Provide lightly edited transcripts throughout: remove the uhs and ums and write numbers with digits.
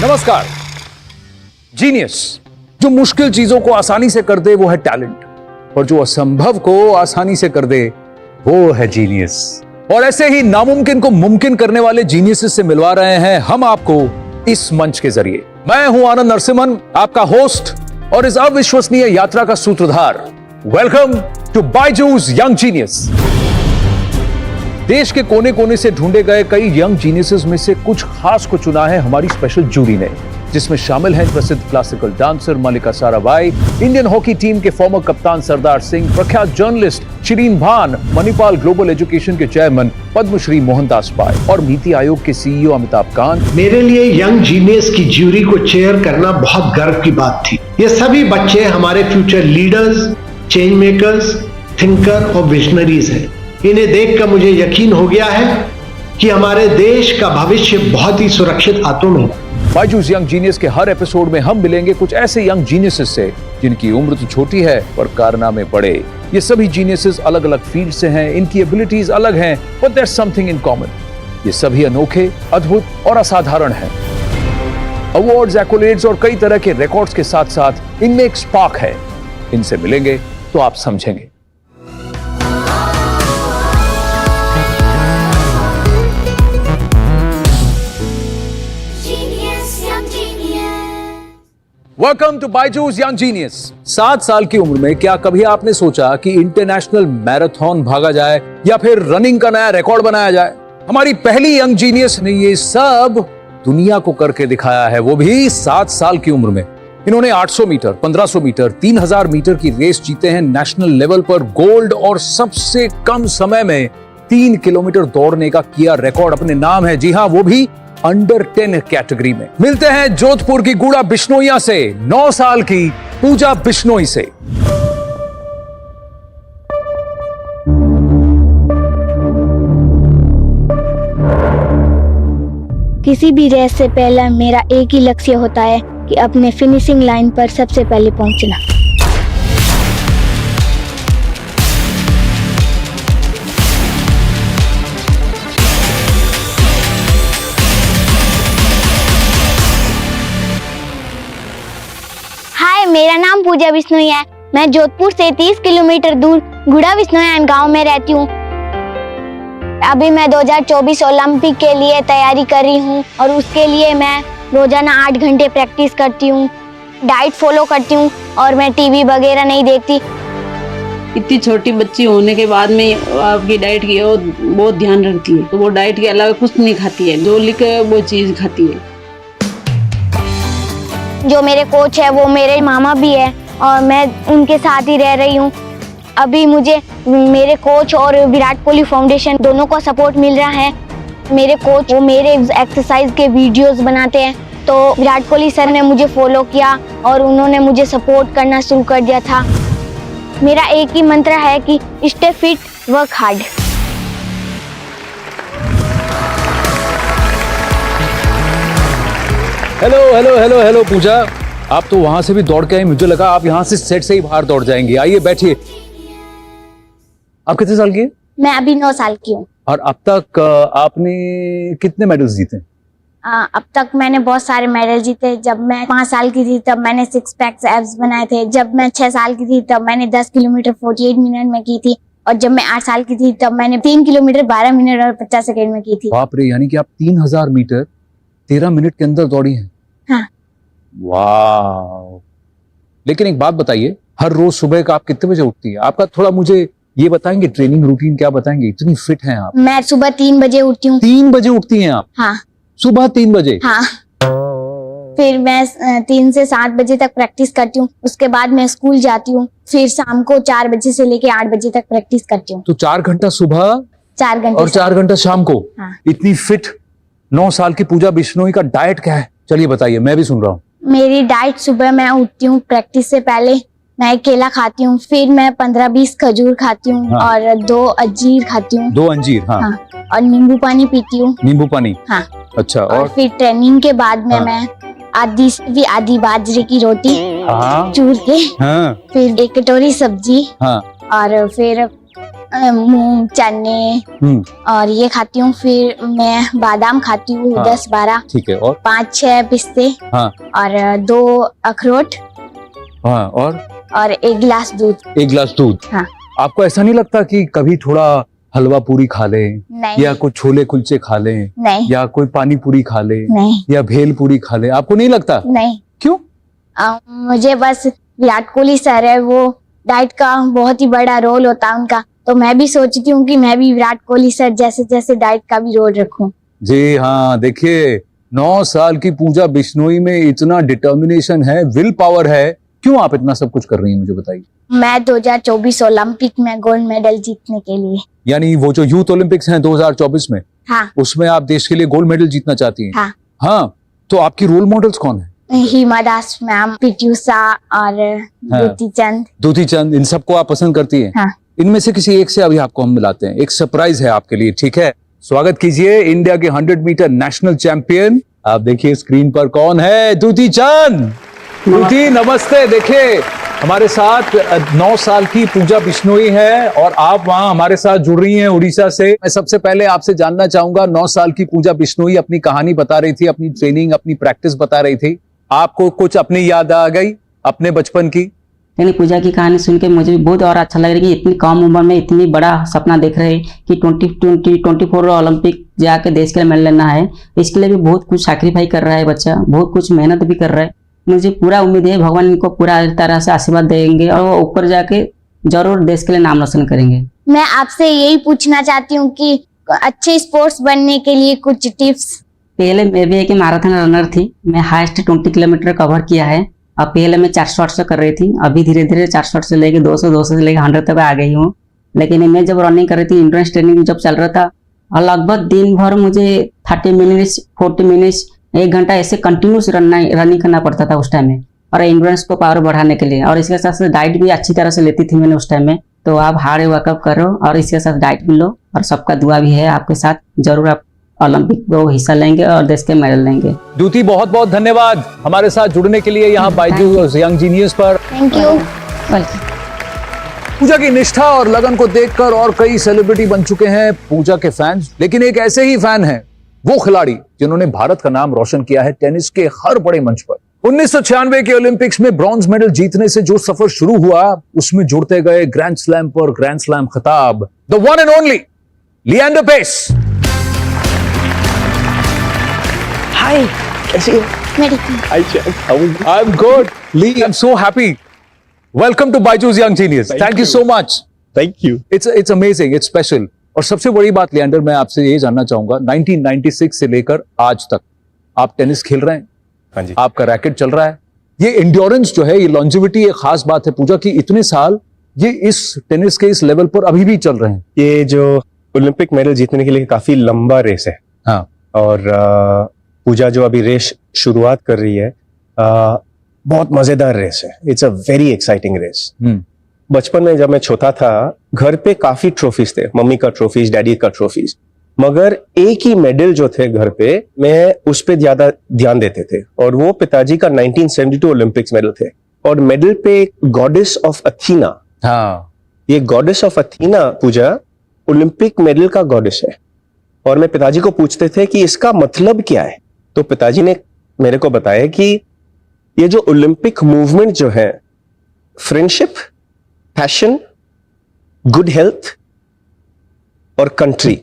नमस्कार। जीनियस जो मुश्किल चीजों को आसानी से कर दे वो है टैलेंट, और जो असंभव को आसानी से कर दे वो है जीनियस। और ऐसे ही नामुमकिन को मुमकिन करने वाले जीनियस से मिलवा रहे हैं हम आपको इस मंच के जरिए। मैं हूं आनंद नरसिम्हन, आपका होस्ट और इस अविश्वसनीय यात्रा का सूत्रधार। Welcome to Byju's young genius. देश के कोने कोने से ढूंढे गए कई यंग जीनियसेस में से कुछ खास को चुना है हमारी स्पेशल जूरी ने, जिसमें शामिल हैं प्रसिद्ध क्लासिकल डांसर मल्लिका साराभाई, इंडियन हॉकी टीम के फॉर्मर कप्तान सरदार सिंह, प्रख्यात जर्नलिस्ट शिरीन भान, मणिपाल ग्लोबल एजुकेशन के चेयरमैन पद्मश्री मोहनदास पाय और नीति आयोग के सीईओ अमिताभ कांत। मेरे लिए यंग जीनियस की ज्यूरी को चेयर करना बहुत गर्व की बात थी। ये सभी बच्चे हमारे future leaders, change makers, thinker और विजनरीज हैं। इन्हें देखकर मुझे यकीन हो गया है कि हमारे देश का भविष्य बहुत ही सुरक्षित हाथों में है। बायजूस यंग जीनियस के हर एपिसोड में हम मिलेंगे कुछ ऐसे यंग जीनियसेस से जिनकी उम्र तो छोटी है पर कारनामे बड़े। ये सभी जीनियसेस अलग अलग फील्ड से हैं, इनकी एबिलिटीज अलग हैं, but there is something in common. ये सभी अनोखे, अद्भुत और असाधारण हैं। अवार्ड्स, एक्कोलेड्स और कई तरह के रिकॉर्ड्स के साथ साथ इनमें एक स्पार्क है। इनसे मिलेंगे तो आप समझेंगे। Welcome to Byju's young genius. 7 साल की उम्र में क्या कभी आपने सोचा कि इंटरनेशनल मैराथन भागा जाए या फिर रनिंग का नया रिकॉर्ड बनाया जाए? हमारी पहली यंग जीनियस ने ये सब दुनिया को करके दिखाया है, वो भी 7 साल की उम्र में। इन्होंने 800 मीटर, 1500 मीटर, 3000 मीटर की रेस जीते हैं, नेशनल लेवल पर गोल्ड और सबसे कम समय में 3 किलोमीटर दौड़ने का किया रिकॉर्ड अपने नाम है। जी हाँ, वो भी अंडर 10 कैटेगरी में। मिलते हैं जोधपुर की गुड़ा बिश्नोइया से, 9 साल की पूजा बिश्नोई से। किसी भी रेस से पहले मेरा एक ही लक्ष्य होता है कि अपने फिनिशिंग लाइन पर सबसे पहले पहुंचना। हाय, मेरा नाम पूजा बिश्नोई है। मैं जोधपुर से 30 किलोमीटर दूर गुड़ा बिश्नोई गांव में रहती हूँ। अभी मैं 2024 ओलंपिक के लिए तैयारी कर रही हूँ और उसके लिए मैं रोजाना 8 घंटे प्रैक्टिस करती हूँ, डाइट फॉलो करती हूँ और मैं टीवी वगैरह नहीं देखती। इतनी छोटी बच्ची होने के बाद में आपकी डाइट की बहुत ध्यान रखती है, तो वो डाइट के अलावा कुछ नहीं खाती है, जो लिखे वो चीज खाती है। जो मेरे कोच है वो मेरे मामा भी है और मैं उनके साथ ही रह रही हूँ। अभी मुझे मेरे कोच और विराट कोहली फाउंडेशन दोनों का सपोर्ट मिल रहा है। मेरे कोच वो मेरे एक्सरसाइज के वीडियोस बनाते हैं, तो विराट कोहली सर ने मुझे फॉलो किया और उन्होंने मुझे सपोर्ट करना शुरू कर दिया था। मेरा एक ही मंत्र है कि stay fit, work hard. Hello hello hello hello Pooja, आप तो वहां से भी दौड़ के आए, मुझे लगा आप यहाँ से सेट से ही बाहर दौड़ जाएंगे। आइए बैठिए। आप कितने साल की हैं? मैं अभी 9 साल की हूँ। और अब तक आपने कितने मेडल्स जीते? अब तक मैंने बहुत सारे मेडल जीते। जब मैं 5 साल की थी तब मैंने 6 पैक्स एब्स बनाए थे। जब मैं 6 साल की थी तब मैंने 10 किलोमीटर 48 मिनट में की थी। और जब मैं 8 साल की थी तब मैंने 3 किलोमीटर 12 मिनट और 50 सेकेंड में की थी। बाप रे, यानी कि आप 3000 मीटर 13 मिनट के अंदर दौड़ी हैं। हाँ। वाह। लेकिन एक बात बताइए, हर रोज सुबह का आप कितने बजे उठती है? आपका थोड़ा मुझे ये बताएंगे, ट्रेनिंग रूटीन क्या बताएंगे? इतनी फिट हैं आप। मैं सुबह 3 बजे उठती हूँ। 3 बजे उठती हैं आप? हाँ। सुबह 3 बजे? हाँ। फिर मैं 3 से 7 बजे तक प्रैक्टिस करती हूँ। उसके बाद मैं स्कूल जाती हूँ। फिर शाम को 4 बजे से लेके 8 बजे तक प्रैक्टिस करती हूँ। तो 4 घंटा सुबह, 4 घंटे और 4 घंटा शाम को। हाँ। इतनी फिट 9 साल की पूजा बिश्नोई का डाइट क्या है? चलिए बताइए, मैं भी सुन रहा हूँ। मेरी डाइट, सुबह मैं उठती हूँ, प्रैक्टिस से पहले मैं एक केला खाती हूँ, फिर मैं 15-20 खजूर खाती हूँ। हाँ। और 2 अंजीर खाती हूँ। 2 अंजीर? हाँ। हाँ। और नींबू पानी पीती हूँ। नींबू पानी? हाँ। अच्छा। और फिर ट्रेनिंग के बाद में हाँ। मैं आधी बाजरे की रोटी हाँ। चूर के, हाँ। फिर 1 कटोरी सब्जी, हाँ। और फिर मूंग, चने और ये खाती हूँ। फिर मैं बादाम खाती हूँ, हाँ। 10-12, ठीक है, और 5-6 पिस्ते हाँ और 2 अखरोट हाँ, और 1 गिलास दूध। 1 गिलास दूध। हाँ। आपको ऐसा नहीं लगता कि कभी थोड़ा हलवा पूरी खा लें, नहीं या कोई छोले कुलचे खा लें, नहीं या कोई पानी पूरी खा लें, नहीं या भेल पूरी खा लें? आपको नहीं लगता? नहीं। क्यों? मुझे बस विराट कोहली सर है, वो डाइट का बहुत ही बड़ा रोल होता है उनका, तो मैं भी सोचती हूँ कि मैं भी विराट कोहली सर जैसे डाइट का भी रोल रखूं। जी हाँ, देखिए 9 साल की पूजा बिश्नोई में इतना डिटर्मिनेशन है, विल पावर है। क्यों आप इतना सब कुछ कर रही हैं, मुझे बताइए। मैं 2024 ओलंपिक में गोल्ड मेडल जीतने के लिए। यानी वो जो यूथ ओलंपिक्स हैं 2024 में, हाँ उसमें आप देश के लिए गोल्ड मेडल जीतना चाहती हैं? हाँ। हाँ, तो आपकी रोल मॉडल्स कौन है? हिमा दास मैम, पीटी उषा और द्युति चंद। द्युति चंद, इन सबको आप पसंद करती हैं? हाँ। इनमें से किसी एक से अभी आपको हम मिलाते हैं, एक सरप्राइज है आपके लिए, ठीक है? स्वागत कीजिए इंडिया के 100 मीटर नेशनल चैंपियन। आप देखिए स्क्रीन पर कौन है, द्युति चंद। द्युति नमस्ते। देखिए हमारे साथ 9 साल की पूजा बिश्नोई है और आप वहां हमारे साथ जुड़ रही हैं उड़ीसा से। मैं सबसे पहले आपसे जानना चाहूंगा, 9 साल की पूजा बिश्नोई अपनी कहानी बता रही थी, अपनी ट्रेनिंग, अपनी प्रैक्टिस बता रही थी। आपको कुछ अपनी याद आ गई अपने बचपन की? यानी पूजा की कहानी सुन के मुझे भी बहुत और अच्छा लग रहा है कि इतनी कम उम्र में इतनी बड़ा सपना देख रहे हैं कि 2024 ओलंपिक जाके देश के लिए मेडल लेना है। इसके लिए भी बहुत कुछ सैक्रिफाइस कर रहा है बच्चा, बहुत कुछ मेहनत भी कर रहा है। मुझे पूरा उम्मीद है भगवान इनको पूरा तरह से आशीर्वाद देंगे और वो ऊपर जाके जरूर देश के लिए नाम रोशन करेंगे। मैं आपसे यही पूछना चाहती हूँ कि अच्छे स्पोर्ट्स बनने के लिए कुछ टिप्स। पहले मैं भी एक मैराथन रनर थी, मैं हाईएस्ट 20 किलोमीटर कवर किया है। अब पहले मैं 400 कर रही थी, अभी धीरे धीरे 400 से लेके 200 से लेके 100 तक आ गई हूँ। लेकिन मैं जब रनिंग कर रही थी, इंड्योरेंस ट्रेनिंग जब चल रहा था, और लगभग दिन भर मुझे 30 मिनट्स 40 मिनट्स 1 घंटा ऐसे कंटिन्यूस रनिंग करना पड़ता था उस टाइम में, और इंड्योरेंस को पावर बढ़ाने के लिए। और इसके साथ साथ डाइट भी अच्छी तरह से लेती थी मैंने उस टाइम में। तो आप हार्ड वर्कआउट करो और इसके साथ डाइट भी लो, और सबका दुआ भी है आपके साथ, जरूर आप ओलंपिक में हिस्सा लेंगे और देश के मेडल लेंगे। द्युति बहुत बहुत धन्यवाद हमारे साथ जुड़ने के लिए यहाँ बायजूस यंग जीनियस पर। Thank you. वेलकम। पूजा की निष्ठा और लगन को देखकर और कई सेलिब्रिटी बन चुके हैं पूजा के फैंस, लेकिन एक ऐसे ही फैन हैं वो खिलाड़ी जिन्होंने भारत का नाम रोशन किया है टेनिस के हर बड़े मंच पर। 1996 के ओलंपिक्स में ब्रॉन्ज मेडल जीतने से जो सफर शुरू हुआ, उसमें जुड़ते गए ग्रैंड स्लैम पर ग्रैंड स्लैम खिताब। The one and only Leander Paes. Hi, कैसी हो? मेरी Hi, Jack. How are you? I'm good. Lee, I'm so happy. Welcome to Byju's Young Genius. Thank you so much. Thank you. It's amazing. It's special. और सबसे बड़ी बात लिएंडर, मैं आपसे ये जानना चाहूंगा, 1996 से लेकर आज तक आप टेनिस खेल रहे हैं। हाँ जी। आपका रैकेट चल रहा है। ये एंड्योरेंस जो है, ये लॉन्जिविटी एक खास बात है पूजा की। इतने साल ये इस टेनिस के इस लेवल पर अभी भी चल रहे हैं। ये जो ओलंपिक मेडल जीतने के लिए काफी लंबा रेस है। हाँ। और पूजा जो अभी रेस शुरुआत कर रही है, बहुत मजेदार रेस है। It's a very exciting race. बचपन में जब मैं छोटा था, घर पे काफी ट्रॉफीज थे, मम्मी का ट्रॉफीज, डैडी का ट्रॉफीज, मगर एक ही मेडल जो थे घर पे, मैं उस पे ज्यादा ध्यान देते थे, और वो पिताजी का 1972 ओलंपिक्स मेडल थे। और मेडल पे गॉडेस ऑफ अथीना, हाँ, ये goddess of Athena Pooja Olympic medal का गॉडेस है। और मैं पिताजी को पूछते थे कि इसका मतलब क्या है, तो पिताजी ने मेरे को बताया कि ये जो ओलंपिक मूवमेंट जो है, फ्रेंडशिप, पैशन, गुड हेल्थ और कंट्री,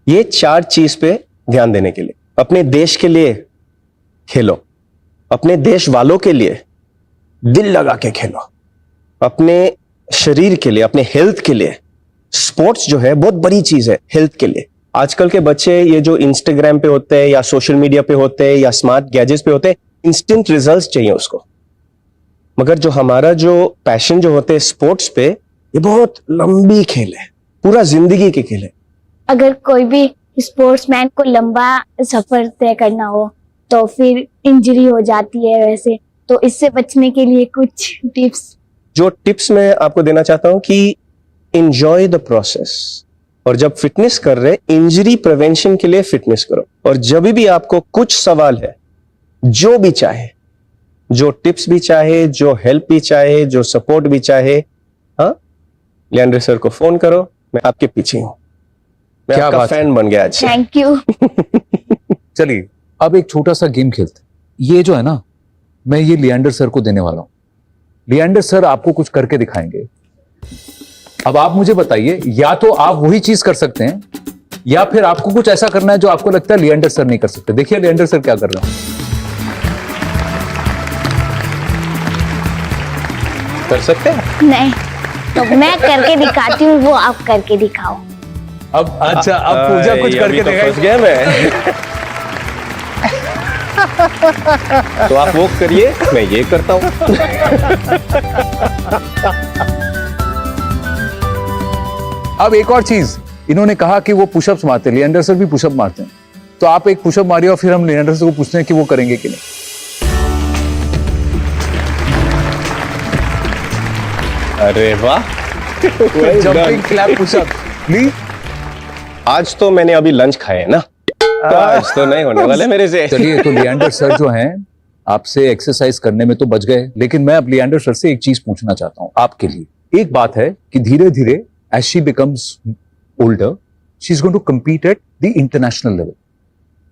ये 4 चीज पे ध्यान देने के लिए, अपने देश के लिए खेलो, अपने देश वालों के लिए दिल लगा के खेलो, अपने शरीर के लिए, अपने हेल्थ के लिए। स्पोर्ट्स जो है बहुत बड़ी चीज है हेल्थ के लिए। आजकल के बच्चे ये जो इंस्टाग्राम पे होते हैं या सोशल मीडिया पे होते हैं या स्मार्ट गैजेट्स पे होते हैं, इंस्टेंट रिजल्ट्स चाहिए उसको। मगर जो हमारा जो पैशन जो होते हैं स्पोर्ट्स पे, ये बहुत लंबी खेल है, पूरा जिंदगी के खेल है। अगर कोई भी स्पोर्ट्समैन को लंबा सफर तय करना हो तो फिर इंजरी हो जाती है वैसे, तो इससे बचने के लिए कुछ टिप्स। जो टिप्स मैं आपको देना चाहता हूं कि एंजॉय द प्रोसेस, और जब फिटनेस कर रहे, इंजरी प्रिवेंशन के लिए फिटनेस करो। और जब भी आपको कुछ सवाल है, जो भी चाहे, जो टिप्स भी चाहे, जो हेल्प भी चाहे, जो सपोर्ट भी चाहे, हाँ, लिएंडर सर को फोन करो, मैं आपके पीछे हूँ। मैं क्या आपका बात है। फैन बन गया आज से। Thank you. चलिए अब एक छोटा सा गेम खेलते हैं। ये जो है ना, मैं ये लिएंडर सर को देने वाला हूं। लिएंडर सर आपको कुछ करके दिखाएंगे। अब आप मुझे बताइए, या तो आप वही चीज कर सकते हैं या फिर आपको कुछ ऐसा करना है जो आपको लगता है लिएंडर सर नहीं कर सकते। देखिए लिएंडर सर क्या कर रहे हैं। कर सकते हैं? नहीं, तो मैं करके दिखाती हूँ, वो आप करके दिखाओ। अब अच्छा, अब पूजा कुछ ये करके अभी तो दिखाई। फंस गया मैं। तो आप वो करिए, मैं ये करता हूं। अब एक और चीज, इन्होंने कहा कि वो पुशअप्स मारते हैं, लिएंडर सर भी पुशअप मारते हैं, तो आप एक पुशअप मारिए और फिर हम लिएंडर सर को पूछते हैं कि वो करेंगे कि नहीं। अरे वाह, जंपिंग क्लैप पुशअप। प्लीज। आज तो मैंने अभी लंच खाए ना, तो आज तो नहीं होने वाले मेरे से। चलिए, तो लिएंडर सर जो हैं आपसे एक्सरसाइज करने में तो बच गए, लेकिन मैं अब लिएंडर सर से एक चीज पूछना चाहता हूं आपके लिए। एक बात है कि धीरे धीरे as she becomes older, she is going to compete at the international level.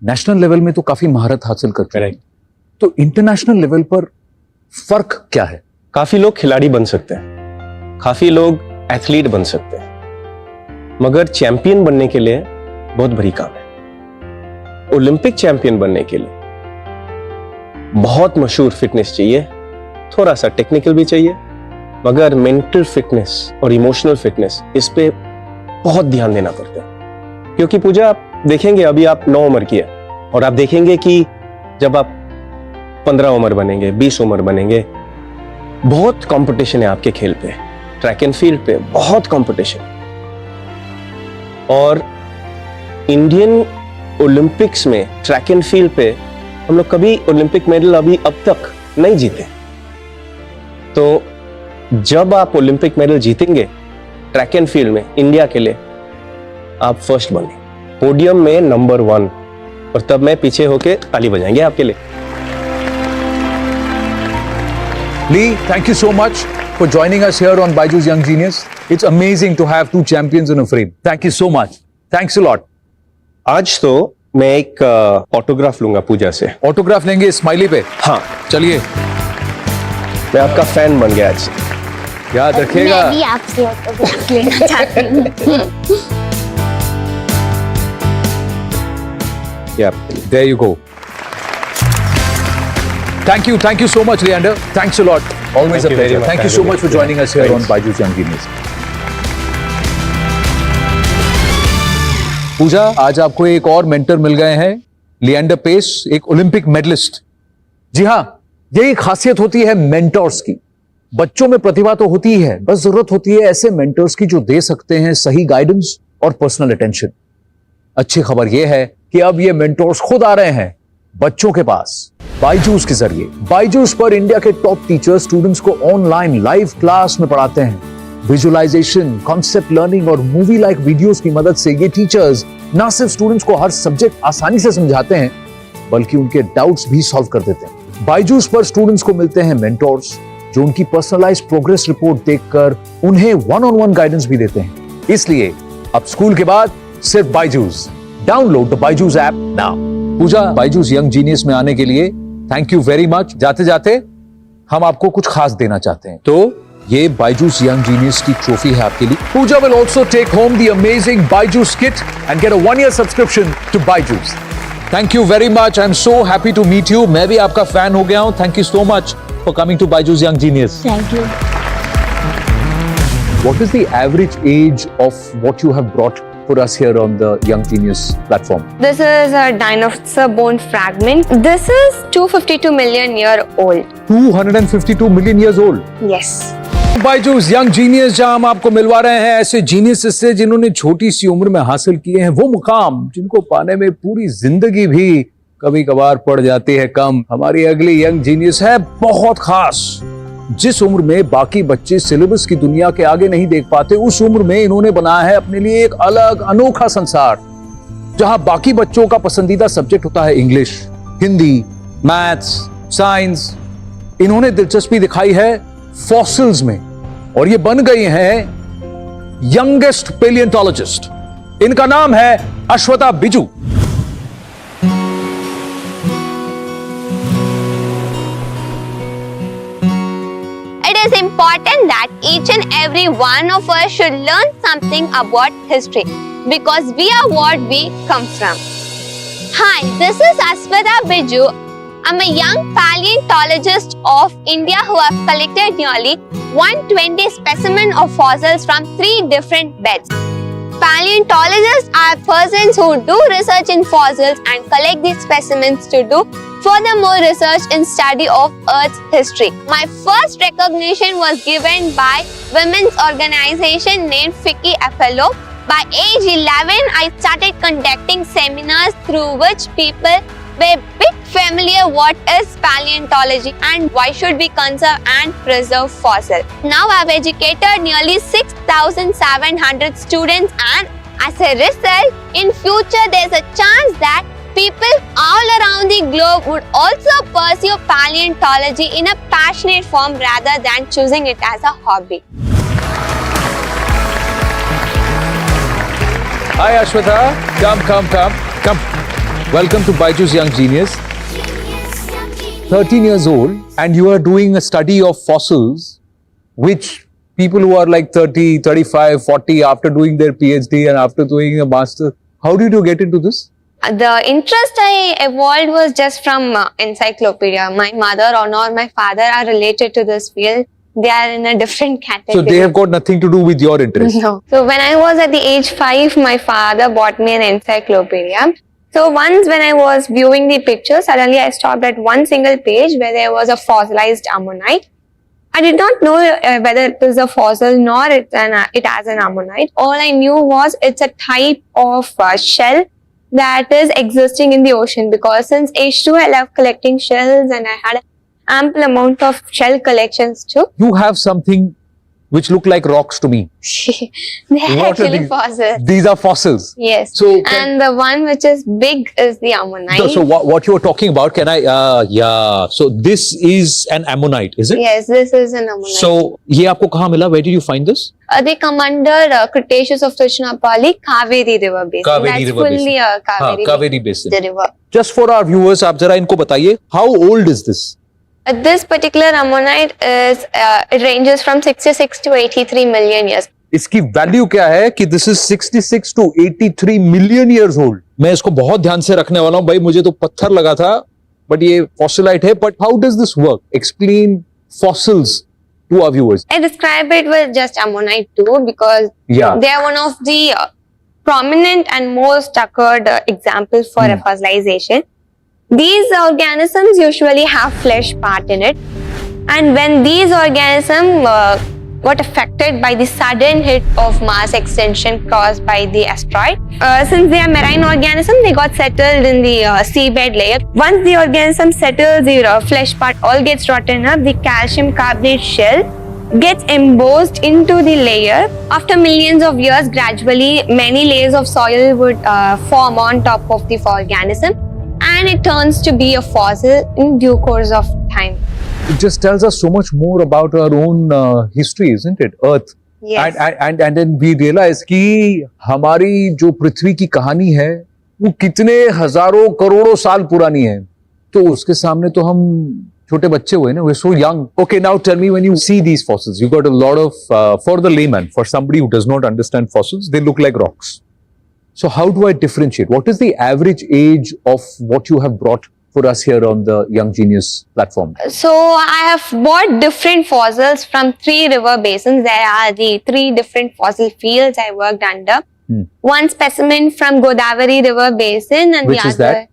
National level में तो काफी महारत हासिल करते हैं, Correct. तो इंटरनेशनल लेवल पर फर्क क्या है? काफी लोग खिलाड़ी बन सकते हैं, काफी लोग एथलीट बन सकते हैं, मगर चैंपियन बनने के लिए बहुत बड़ी काम है। ओलंपिक चैंपियन बनने के लिए बहुत मशहूर फिटनेस चाहिए, थोड़ा सा टेक्निकल भी चाहिए, मगर मेंटल फिटनेस और इमोशनल फिटनेस, इस पे बहुत ध्यान देना पड़ता है। क्योंकि पूजा, आप देखेंगे अभी आप 9 उम्र की है, और आप देखेंगे कि जब आप 15 उम्र बनेंगे, 20 उम्र बनेंगे, बहुत कंपटीशन है आपके खेल पे, ट्रैक एंड फील्ड पे बहुत कंपटीशन। और इंडियन ओलंपिक्स में ट्रैक एंड फील्ड पे हम लोग कभी ओलंपिक मेडल अभी अब तक नहीं जीते। तो जब आप ओलंपिक मेडल जीतेंगे ट्रैक एंड फील्ड में इंडिया के लिए, आप फर्स्ट बने, पोडियम में नंबर 1, और तब मैं पीछे होके ताली बजाएंगे आपके लिए। Lee, thank you so much for joining us here on Byju's Young Genius. It's amazing to have two champions in a frame. Thank you so much. Thanks a lot. आज तो मैं एक ऑटोग्राफ लूंगा पूजा से। ऑटोग्राफ लेंगे smiley पे? हाँ, चलिए, मैं आपका फैन बन गया आज। याद रखिएगा। मैं भी आपसे ऑटोग्राफ लेना चाहती हूँ। ये आपके लिए। There you go. Thank you so much, Leander. Thanks a lot. Always Thank a you very pleasure. much, Thank you so Leander. much for joining us here on Thanks. Byju's Young Genius. पूजा, आज आपको एक और mentor मिल गए हैं, Leander pace, एक Olympic medallist. जी हाँ, यही खासियत होती है मेंटर्स की। बच्चों में प्रतिभा तो होती ही है, बस जरूरत होती है ऐसे मेंटर्स की जो दे सकते हैं सही गाइडेंस और पर्सनल अटेंशन। अच्छी खबर यह है कि अब ये मेंटर्स खुद आ रहे हैं बच्चों के पास बायजूस के जरिए। बायजूस पर इंडिया के टॉप टीचर स्टूडेंट्स को ऑनलाइन लाइव क्लास में पढ़ाते हैं। विजुअलाइजेशन, कॉन्सेप्ट लर्निंग और मूवी लाइक वीडियोस की मदद से ये टीचर्स न सिर्फ स्टूडेंट्स को हर सब्जेक्ट आसानी से समझाते हैं, बल्कि उनके डाउट्स भी सॉल्व कर देते हैं। बायजूस पर स्टूडेंट्स को मिलते हैं मेंटर्स जो उनकी पर्सनलाइज्ड प्रोग्रेस रिपोर्ट देखकर उन्हें वन-ऑन-वन गाइडेंस भी देते हैं। इसलिए अब स्कूल के बाद सिर्फ Byju's. Download the Byju's app now. Pooja, Byju's young genius में आने के लिए थैंक यू वेरी मच। जाते जाते हम आपको कुछ खास देना चाहते हैं, तो ये बायजूस यंग जीनियस की ट्रॉफी है आपके लिए। Pooja will also take home the amazing Byju's kit and get a 1-year subscription to Byju's. Thank you very much. I am so happy to meet you. मैं भी आपका फैन हो गया हूं। Thank you so much for coming to Byju's young genius. Thank you. What is the average age of what you have brought for us here on the Young Genius platform? This is a dinosaur bone fragment. This is 252 million year old. 252 million years old. Yes. Byju's young genius, जहां हम आपको मिलवा रहे हैं ऐसे genius से जिन्होंने छोटी सी उम्र में हासिल किए हैं वो मुकाम जिनको पाने में पूरी जिंदगी भी कभी कभार पड़ जाती है कम। हमारी अगली यंग जीनियस है बहुत खास। जिस उम्र में बाकी बच्चे सिलेबस की दुनिया के आगे नहीं देख पाते, उस उम्र में इन्होंने बनाया है अपने लिए एक अलग अनोखा संसार, जहां बाकी बच्चों का पसंदीदा सब्जेक्ट होता है इंग्लिश, हिंदी, मैथ्स, साइंस। इन्होंने दिलचस्पी दिखाई है फॉसिल्स में और ये बन गई हैं यंगेस्ट पेलियंटोलॉजिस्ट। इनका नाम है Ashwatha Biju. It is important that each and every one of us should learn something about history because we are what we come from. Hi, this is Ashwata Biju. I'm a young paleontologist of India who have collected nearly 120 specimens of fossils from 3 different beds. Paleontologists are persons who do research in fossils and collect these specimens to do furthermore research in study of Earth's history. My first recognition was given by women's organization named Vicky Apollo. By age 11, I started conducting seminars through which people were a bit familiar what is paleontology and why should we conserve and preserve fossils. Now I've educated nearly 6,700 students and as a result, in future there's a chance that people all around the globe would also pursue paleontology in a passionate form rather than choosing it as a hobby. Hi Ashwatha, come. Welcome to Byju's Young Genius. 13 years old and you are doing a study of fossils which people who are like 30, 35, 40 after doing their PhD and after doing a master, how did you get into this? The interest I evolved was just from encyclopedia. My mother or my father are related to this field. They are in a different category. So they have got nothing to do with your interest? No. So when I was at the age 5, my father bought me an encyclopedia. So once when I was viewing the picture, suddenly I stopped at one single page where there was a fossilized ammonite. I did not know whether it is a fossil nor it has an ammonite. All I knew was it's a type of shell that is existing in the ocean because since age 2 I love collecting shells and I had ample amount of shell collections too. You have something which look like rocks to me. They are What are actually these? fossils. These are fossils. Yes. So And the one which is big is the ammonite. So what you are talking about, can I, yeah. So this is an ammonite, is it? Yes, this is an ammonite. So ये आपको कहाँ मिला? Where did you find this? They come under Cretaceous of Tiruchirappalli, Kaveri River Basin. Kaveri That's River fully Basin. Kaveri, Kaveri Basin. the river. Just for our viewers, आप जरा इनको बताइए, how old is this? This particular ammonite is, it ranges from 66 to 83 million years. इसकी value क्या है कि this is 66 to 83 million years old. मैं इसको बहुत ध्यान से रखने वाला हूँ भाई, मुझे तो पत्थर लगा था, but ये fossilite है. But how does this work? Explain fossils to our viewers. I describe it with just ammonite too because Yeah. they are one of the prominent and most occurred examples for fossilization. These organisms usually have flesh part in it, and when these organisms got affected by the sudden hit of mass extinction caused by the asteroid, since they are marine organisms, they got settled in the seabed layer. Once the organism settles, the flesh part all gets rotten up, the calcium carbonate shell gets embossed into the layer. After millions of years, gradually many layers of soil would form on top of the organism, and it turns to be a fossil in due course of time. It just tells us so much more about our own history, isn't it? Earth. Yes. And then we realize कि हमारी जो पृथ्वी की कहानी है वो कितने हजारों करोड़ों साल पुरानी है, तो उसके सामने तो हम छोटे बच्चे हुए ना. We're so young. Okay, now tell me, when you see these fossils, you got a lot of for the layman, for somebody who does not understand fossils, they look like rocks. So how do I differentiate? What is the average age of what you have brought for us here on the Young Genius platform? So I have bought different fossils from 3 river basins. There are the 3 different fossil fields I worked under. One specimen from Godavari River Basin and Which the is other. that?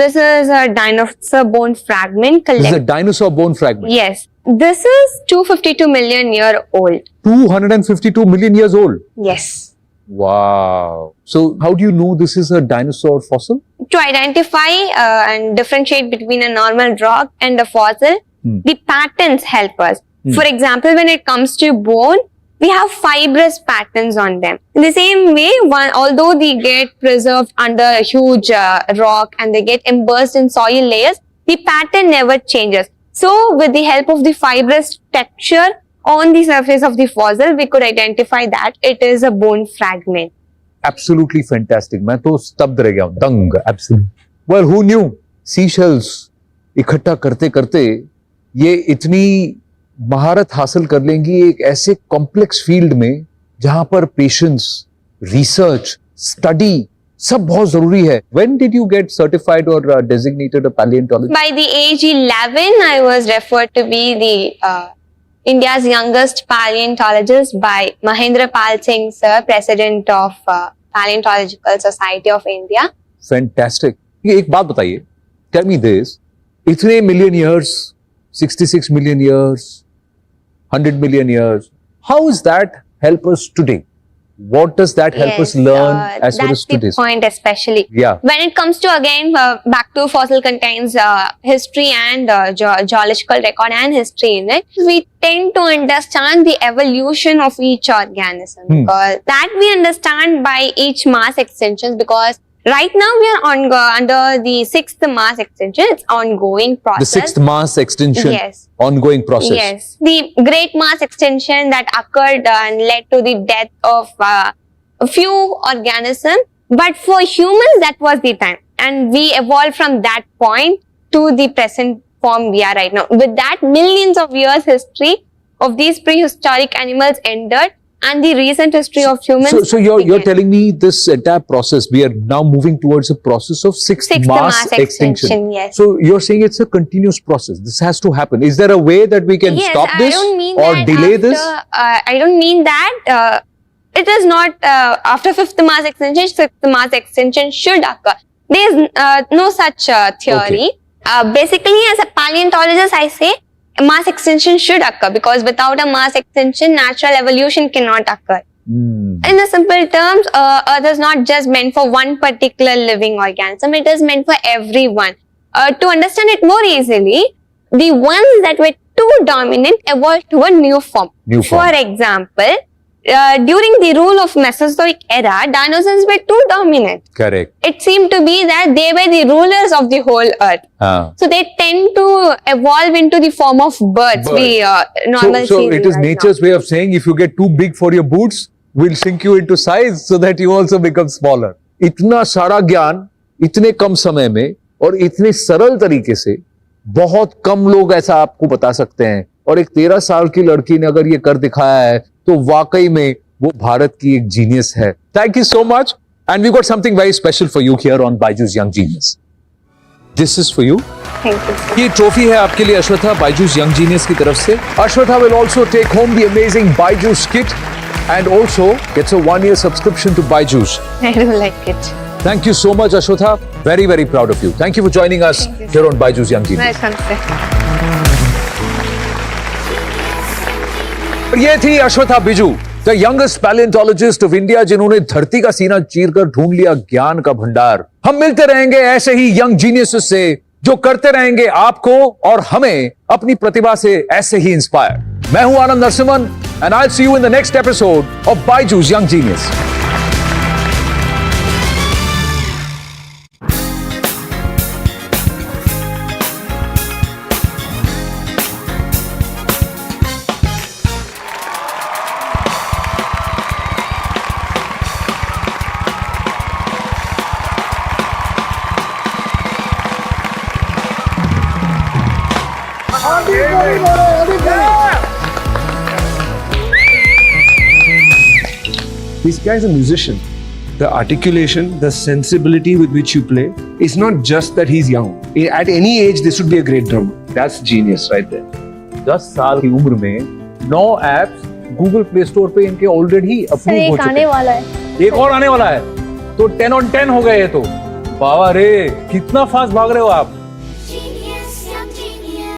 This is a dinosaur bone fragment. This is a dinosaur bone fragment. Yes. This is 252 million year old. 252 million years old. Yes. Wow. So how do you know this is a dinosaur fossil? To identify and differentiate between a normal rock and a fossil, the patterns help us. For example, when it comes to bone, we have fibrous patterns on them. In the same way, although they get preserved under a huge rock and they get embossed in soil layers, the pattern never changes. So with the help of the fibrous texture on the surface of the fossil, we could identify that it is a bone fragment. Absolutely fantastic. मैं तो स्तब्ध रह गया हूं, दंग. Absolutely. Well, who knew? Seashells इकट्ठा करते करते ये इतनी महारत हासिल कर लेंगी एक ऐसे कॉम्प्लेक्स फील्ड में जहां पर पेशेंस, रिसर्च, स्टडी सब बहुत जरूरी है. When did you get certified or designated a paleontologist? By the age 11, I was referred to be the India's youngest paleontologist by Mahendra Pal Singh, sir, president of Paleontological Society of India. Fantastic. ये एक बात बताइए. Tell me this. इतने million years, 66 million years, 100 million years. How does that help us today? What does that help us learn as far as that's the today's? point especially. Yeah. When it comes to again back to fossil contains history and geological record and history in it, we tend to understand the evolution of each organism because that we understand by each mass extensions, because right now we are on under the 6th mass extension. It's ongoing process. The 6th mass extinction. Yes. Ongoing process. Yes, the great mass extinction that occurred and led to the death of a few organisms. But for humans, that was the time. And we evolved from that point to the present form we are right now. With that, millions of years history of these prehistoric animals ended and the recent history of humans. So you're began. telling me this entire process, we are now moving towards a process of sixth mass extinction. Yes. So you're saying it's a continuous process. This has to happen. Is there a way that we can Yes, stop this I don't mean or that delay after, this? I don't mean that. It is not after 5th mass extinction, 6th mass extinction should occur. There is no such theory. Basically, as a paleontologist, I say mass extinction should occur because without a mass extinction, natural evolution cannot occur. In the simple terms, Earth is not just meant for one particular living organism, it is meant for everyone. To understand it more easily, the ones that were too dominant evolved to a new form. For example, during the rule of Mesozoic era, dinosaurs were too dominant. Correct. It seemed to be that they were the rulers of the whole earth. So they tend to evolve into the form of birds. We normal So see it is right nature's way of saying if you get too big for your boots, we'll sink you into size so that you also become smaller. इतना सारा ज्ञान इतने कम समय में और इतने सरल तरीके से बहुत कम लोग ऐसा आपको बता सकते हैं, और एक 13 साल की लड़की ने अगर ये कर दिखाया है तो वाकई में वो भारत की एक जीनियस है. Thank you so much, and we got something very special for you here on Byju's young genius. This is for you. Thank you. ये ट्रॉफी है आपके लिए अश्वथा, बायजूस यंग जीनियस की तरफ से. Ashwatha will also take home the amazing Byju's kit and also gets a 1-year subscription to Byju's. I do like it. Thank you so much, Ashwatha. Very, very proud of you. Thank you for joining us here on Byju's Young Genius. Welcome, sir. और ये थी Ashwatha Biju, the youngest paleontologist of India, जिन्होंने धरती का सीना चीरकर ढूंढ लिया ज्ञान का भंडार. हम मिलते रहेंगे ऐसे ही यंग जीनियसेस से जो करते रहेंगे आपको और हमें अपनी प्रतिभा से ऐसे ही इंस्पायर. मैं हूं आनंद Narasimhan and I'll see you in the next episode of Byju's Young Genius. This guy's a musician. The articulation, the sensibility with which you play, is not just that he's young. At any age, this would be a great drummer. That's genius right there. 10 साल की उम्र में 9 apps Google play store पे इनके already approve हो चुके हैं. वाला है. एक और आने वाला है, तो 10 on 10 हो गए ये तो. बाबा रे, कितना फास्ट भाग रहे हो आप.